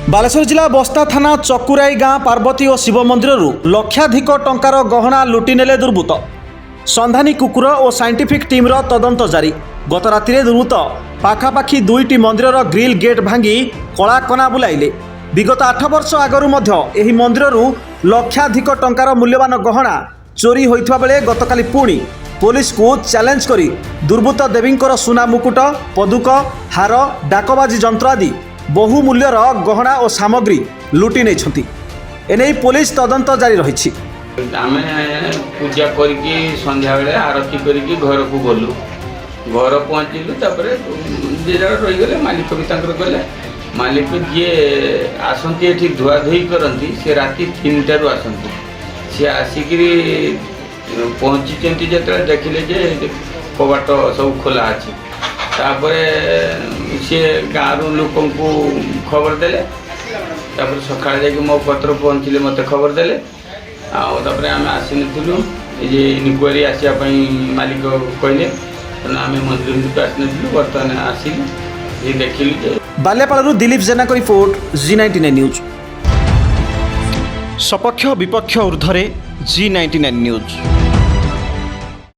बालेश्वर जिला बस्ता थाना चकुराई गाँ पार्वती और शिव मंदिर लक्षाधिक टंकार गहना लुटि नेले दुर्बृत्त। सन्धानी कुकुर और साइंटिफिक टीम्र तदंत जारी। गत राति दुर्बृत्त पाखापाखि 2टी मंदिर ग्रिल गेट भांगी कलाकना बुलाइले। विगत 8 वर्ष आगरू एही मंदिर लक्षाधिक टंकार मूल्यवान गहना चोरी होइथवा बेले गतकाली पुणी पुलिस को चैलेंज करी दुर्बृत्त देवींकर सुना मुकुट पदुक हार डाकबाजी जंत्र आदि बहु मूल्यर गहना और सामग्री लुटि नहीं। एने पुलिस तदंत जारी रही। आम पूजा करके संध्या बेले आरती करके घर को गलु। घर पहुँचलु रही गले मालिक भी गले। मालिक जी आसती ये धुआ धुई करती से राति 3टारू आसती सी आसिक पहुँची जो देखिले जे कबाट सब खोला अच्छी सी गाँव लोक खबर देले सका मो पत्र पहुँचले मत खबर देले आम आसी नु ये इनक्वारी आसापी मालिक कहले आम मंदिर भितर आसनु बर्तमान आसिलु ये देखिलु। बाल्यापाड़ू दिलीप जेना को रिपोर्ट G99 न्यूज। सपक्ष विपक्ष ऊर्ध्वे G99 न्यूज।